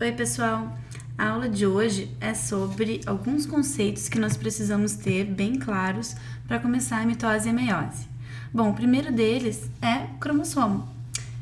Oi, pessoal! A aula de hoje é sobre alguns conceitos que nós precisamos ter bem claros para começar a mitose e a meiose. Bom, o primeiro deles é cromossomo.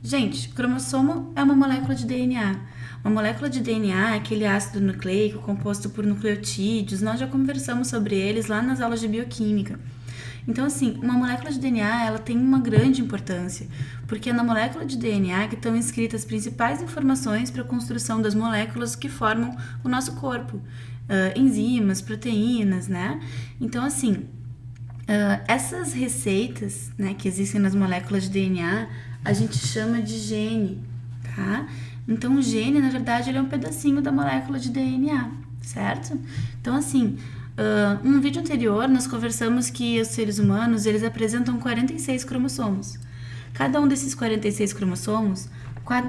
Gente, cromossomo é uma molécula de DNA. Uma molécula de DNA é aquele ácido nucleico composto por nucleotídeos. Nós já conversamos sobre eles lá nas aulas de bioquímica. Então, assim, uma molécula de DNA, ela tem uma grande importância, porque é na molécula de DNA que estão inscritas as principais informações para a construção das moléculas que formam o nosso corpo, enzimas, proteínas, né? Então, assim, essas receitas, né, que existem nas moléculas de DNA, a gente chama de gene, tá? Então, o gene, na verdade, ele é um pedacinho da molécula de DNA, certo? Então, assim, num vídeo anterior, nós conversamos que os seres humanos, eles apresentam 46 cromossomos. Cada um desses 46 cromossomos,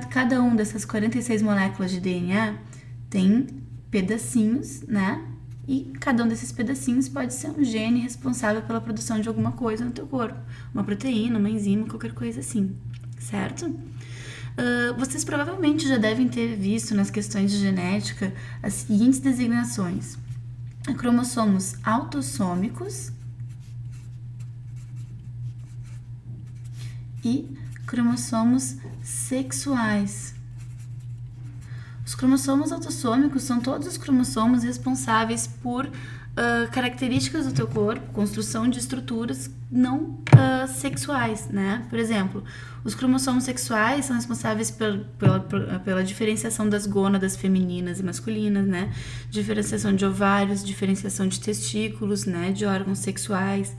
cada um dessas 46 moléculas de DNA tem pedacinhos, né? E cada um desses pedacinhos pode ser um gene responsável pela produção de alguma coisa no teu corpo. Uma proteína, uma enzima, qualquer coisa assim, certo? Vocês provavelmente já devem ter visto nas questões de genética as seguintes designações: cromossomos autossômicos e cromossomos sexuais. Os cromossomos autossômicos são todos os cromossomos responsáveis por características do teu corpo, construção de estruturas não sexuais, né? Por exemplo, os cromossomos sexuais são responsáveis pela diferenciação das gônadas femininas e masculinas, né? Diferenciação de ovários, diferenciação de testículos, né? De órgãos sexuais,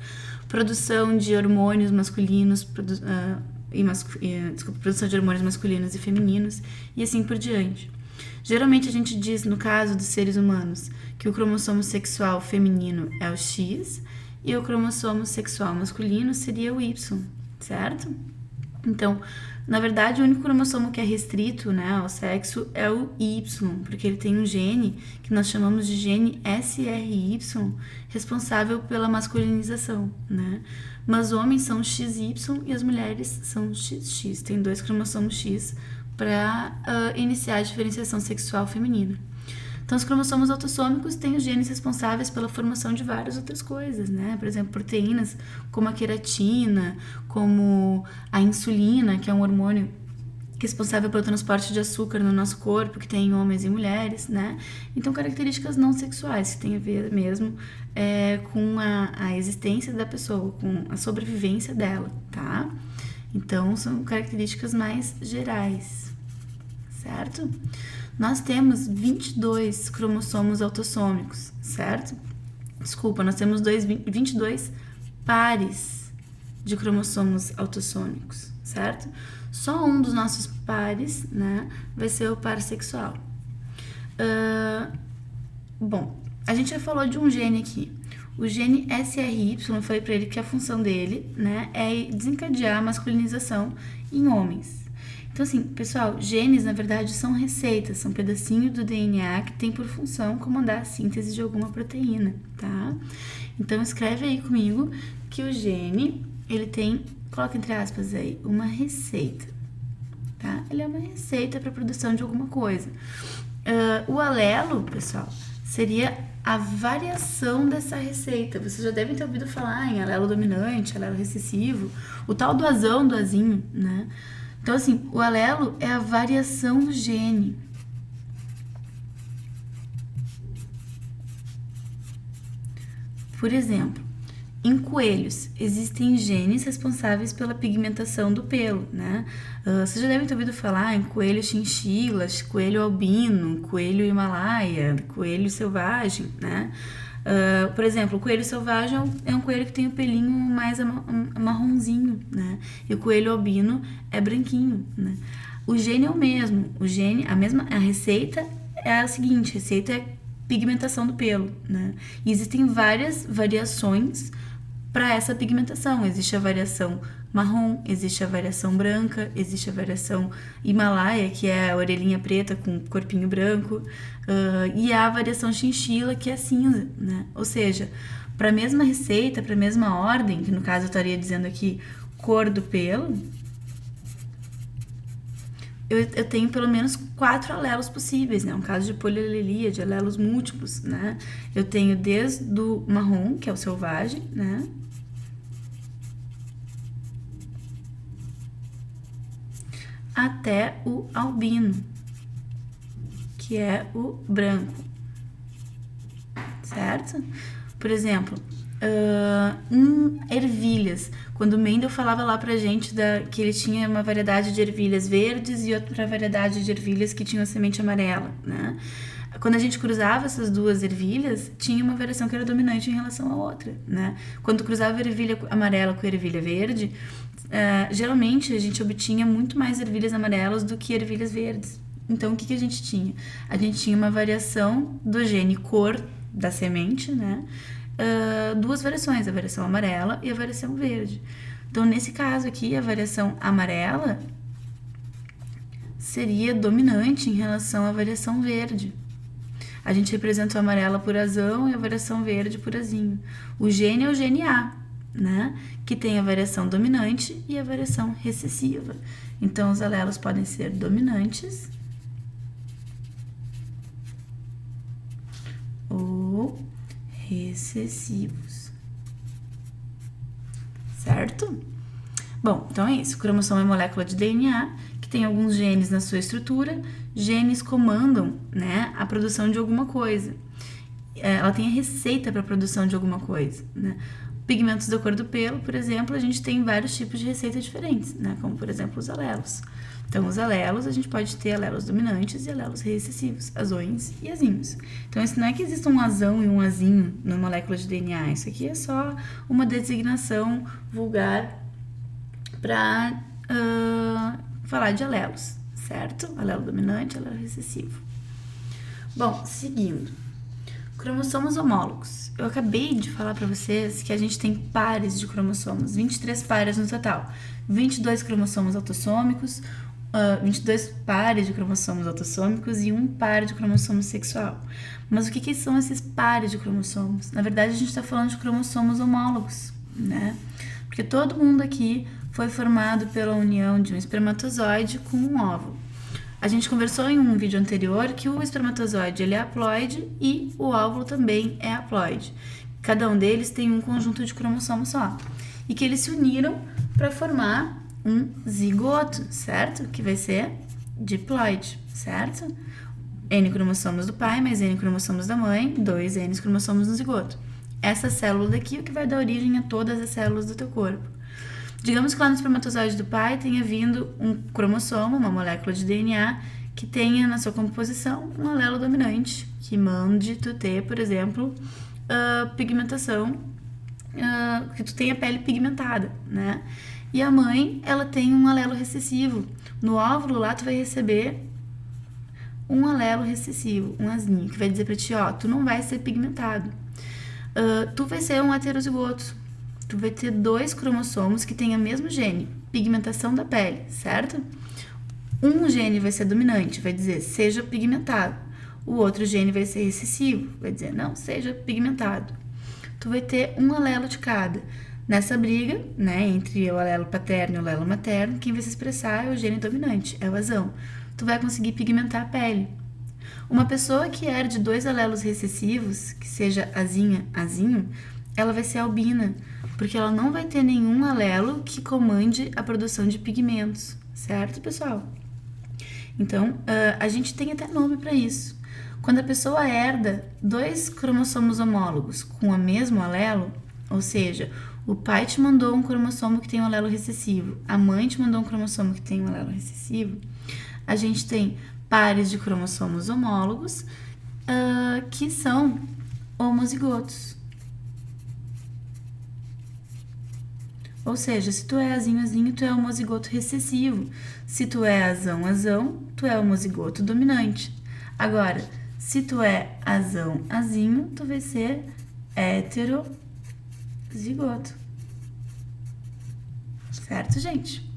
produção de hormônios masculinos, produção de hormônios masculinos e femininos, e assim por diante. Geralmente a gente diz, no caso dos seres humanos, que o cromossomo sexual feminino é o X e o cromossomo sexual masculino seria o Y, certo? Então, na verdade, o único cromossomo que é restrito, né, ao sexo é o Y, porque ele tem um gene que nós chamamos de gene SRY, responsável pela masculinização, né? Mas homens são XY e as mulheres são XX, tem 2 cromossomos X para iniciar a diferenciação sexual feminina. Então, os cromossomos autossômicos têm os genes responsáveis pela formação de várias outras coisas, né? Por exemplo, proteínas como a queratina, como a insulina, que é um hormônio responsável pelo transporte de açúcar no nosso corpo, que tem em homens e mulheres, né? Então, características não sexuais, que tem a ver mesmo com a existência da pessoa, com a sobrevivência dela, tá? Então, são características mais gerais, certo? Nós temos 22 cromossomos autossômicos, certo? Desculpa, nós temos 22 pares de cromossomos autossômicos, certo? Só um dos nossos pares, né, vai ser o par sexual. Bom, a gente já falou de um gene aqui. O gene SRY, eu falei para ele que a função dele, né, é desencadear a masculinização em homens. Então, assim, pessoal, genes, na verdade, são receitas, são pedacinhos do DNA que tem por função comandar a síntese de alguma proteína, tá? Então, escreve aí comigo que o gene, ele tem, coloca entre aspas aí, uma receita, tá? Ele é uma receita para a produção de alguma coisa. O alelo, pessoal, seria a variação dessa receita. Vocês já devem ter ouvido falar em alelo dominante, alelo recessivo, o tal do azão, do azinho, né? Então, assim, o alelo é a variação do gene. Por exemplo, em coelhos, existem genes responsáveis pela pigmentação do pelo, né? Vocês já devem ter ouvido falar em coelho chinchila, coelho albino, coelho himalaia, coelho selvagem, né? Por exemplo, o coelho selvagem é um coelho que tem o pelinho mais marronzinho, né? E o coelho albino é branquinho, né? O gene é o mesmo, a receita é a seguinte: a receita é pigmentação do pelo, né? E existem várias variações para essa pigmentação. Existe a variação marrom, existe a variação branca, existe a variação himalaia, que é a orelhinha preta com corpinho branco, e a variação chinchila, que é cinza, né? Ou seja, para a mesma receita, para a mesma ordem, que no caso eu estaria dizendo aqui cor do pelo, eu tenho pelo menos 4 alelos possíveis, né? Um caso de polialelia, de alelos múltiplos, né? Eu tenho desde o marrom, que é o selvagem, né? Até o albino, que é o branco, certo? Por exemplo, ervilhas. Quando o Mendel falava lá pra gente que ele tinha uma variedade de ervilhas verdes e outra variedade de ervilhas que tinham semente amarela, né? Quando a gente cruzava essas duas ervilhas, tinha uma variação que era dominante em relação à outra, né? Quando cruzava a ervilha amarela com a ervilha verde, geralmente a gente obtinha muito mais ervilhas amarelas do que ervilhas verdes. Então, o que a gente tinha? A gente tinha uma variação do gene cor da semente, né? Duas variações, a variação amarela e a variação verde. Então, nesse caso aqui, a variação amarela seria dominante em relação à variação verde. A gente representa o amarela por azão e a variação verde por azinho. O gene é o gene A, né? Que tem a variação dominante e a variação recessiva. Então, os alelos podem ser dominantes ou recessivos, certo? Bom, então é isso. O cromossomo é molécula de DNA que tem alguns genes na sua estrutura. Genes comandam, né, a produção de alguma coisa. Ela tem a receita para a produção de alguma coisa, né? Pigmentos da cor do pelo, por exemplo, a gente tem vários tipos de receitas diferentes, né? Como, por exemplo, os alelos. Então, os alelos, a gente pode ter alelos dominantes e alelos recessivos, azões e azinhos. Então, isso não é que exista um azão e um azinho na molécula de DNA. Isso aqui é só uma designação vulgar para falar de alelos, certo? Alelo dominante, alelo recessivo. Bom, seguindo. Cromossomos homólogos. Eu acabei de falar para vocês que a gente tem pares de cromossomos, 23 pares no total. 22 cromossomos autossômicos, 22 pares de cromossomos autossômicos e um par de cromossomo sexual. Mas o que são esses pares de cromossomos? Na verdade, a gente está falando de cromossomos homólogos, né? Porque todo mundo aqui foi formado pela união de um espermatozoide com um óvulo. A gente conversou em um vídeo anterior que o espermatozoide ele é haploide e o óvulo também é haploide. Cada um deles tem um conjunto de cromossomos só. E que eles se uniram para formar um zigoto, certo? Que vai ser diploide, certo? N cromossomos do pai mais N cromossomos da mãe, 2 N cromossomos no zigoto. Essa célula daqui é o que vai dar origem a todas as células do teu corpo. Digamos que lá no espermatozoide do pai tenha vindo um cromossomo, uma molécula de DNA, que tenha na sua composição um alelo dominante, que mande tu ter, por exemplo, pigmentação, que tu tenha pele pigmentada, né? E a mãe, ela tem um alelo recessivo. No óvulo lá tu vai receber um alelo recessivo, um azinho, que vai dizer pra ti, ó, tu não vai ser pigmentado. Tu vai ser um heterozigoto. Tu vai ter 2 cromossomos que têm o mesmo gene, pigmentação da pele, certo? Um gene vai ser dominante, vai dizer seja pigmentado. O outro gene vai ser recessivo, vai dizer não seja pigmentado. Tu vai ter um alelo de cada. Nessa briga, né, entre o alelo paterno e o alelo materno, quem vai se expressar é o gene dominante, é o azão. Tu vai conseguir pigmentar a pele. Uma pessoa que herde 2 alelos recessivos, que seja azinha, azinho, ela vai ser albina, porque ela não vai ter nenhum alelo que comande a produção de pigmentos, certo, pessoal? Então, a gente tem até nome para isso. Quando a pessoa herda 2 cromossomos homólogos com o mesmo alelo, ou seja, o pai te mandou um cromossomo que tem um alelo recessivo, a mãe te mandou um cromossomo que tem um alelo recessivo, a gente tem pares de cromossomos homólogos que são homozigotos. Ou seja, se tu é azinho, azinho, tu é homozigoto recessivo. Se tu é azão, azão, tu é homozigoto dominante. Agora, se tu é azão, azinho, tu vai ser heterozigoto. Certo, gente?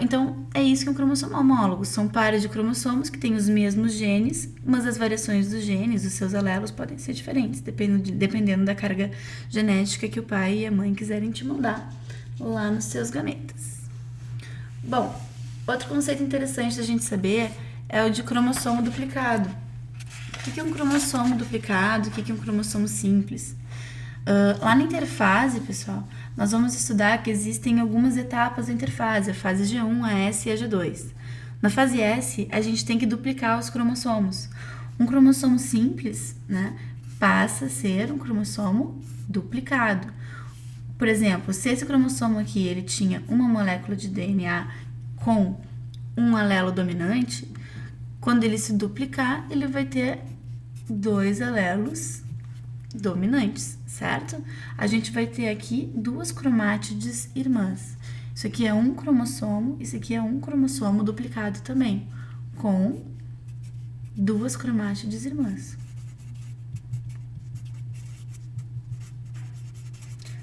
Então, é isso que é um cromossomo homólogo. São pares de cromossomos que têm os mesmos genes, mas as variações dos genes, os seus alelos, podem ser diferentes, dependendo da carga genética que o pai e a mãe quiserem te mandar lá nos seus gametas. Bom, Outro conceito interessante da gente saber é o de cromossomo duplicado. O que é um cromossomo duplicado? O que é um cromossomo simples? Lá na interfase, pessoal, nós vamos estudar que existem algumas etapas da interfase, a fase G1, a S e a G2. Na fase S, a gente tem que duplicar os cromossomos. Um cromossomo simples, né, passa a ser um cromossomo duplicado. Por exemplo, se esse cromossomo aqui ele tinha uma molécula de DNA com um alelo dominante, quando ele se duplicar, ele vai ter 2 alelos dominantes, certo? A gente vai ter aqui 2 cromátides irmãs. Isso aqui é um cromossomo, isso aqui é um cromossomo duplicado também, com 2 cromátides irmãs.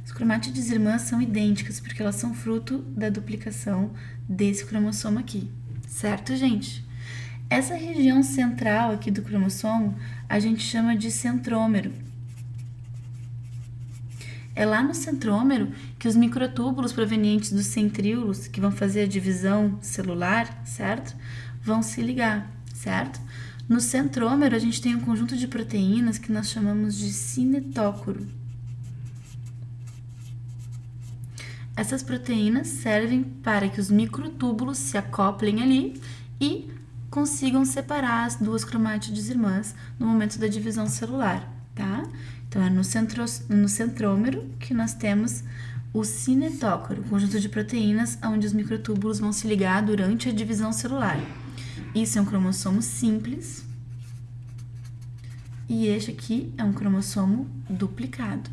As cromátides irmãs são idênticas porque elas são fruto da duplicação desse cromossomo aqui, certo, gente? Essa região central aqui do cromossomo a gente chama de centrômero. É lá no centrômero que os microtúbulos provenientes dos centríolos, que vão fazer a divisão celular, certo? Vão se ligar, certo? No centrômero, a gente tem um conjunto de proteínas que nós chamamos de cinetócoro. Essas proteínas servem para que os microtúbulos se acoplem ali e consigam separar as 2 cromátides irmãs no momento da divisão celular, tá? Então, é no centrômero que nós temos o cinetócoro, conjunto de proteínas onde os microtúbulos vão se ligar durante a divisão celular. Isso é um cromossomo simples e este aqui é um cromossomo duplicado.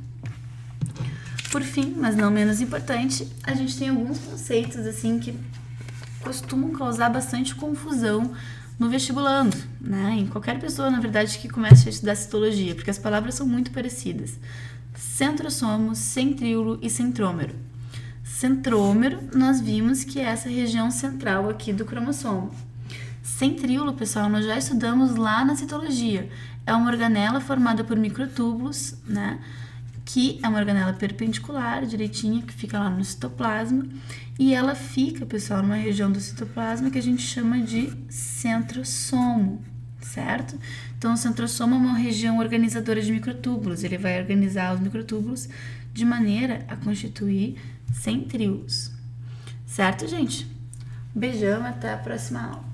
Por fim, mas não menos importante, a gente tem alguns conceitos assim que costumam causar bastante confusão no vestibulando, né? Em qualquer pessoa, na verdade, que comece a estudar citologia, porque as palavras são muito parecidas. Centrossomo, centríolo e centrômero. Centrômero, nós vimos que é essa região central aqui do cromossomo. Centríolo, pessoal, nós já estudamos lá na citologia. É uma organela formada por microtúbulos, né? Que é uma organela perpendicular, direitinha, que fica lá no citoplasma. E ela fica, pessoal, numa região do citoplasma que a gente chama de centrossomo, certo? Então, o centrossomo é uma região organizadora de microtúbulos. Ele vai organizar os microtúbulos de maneira a constituir centríolos. Certo, gente? Beijão, até a próxima aula.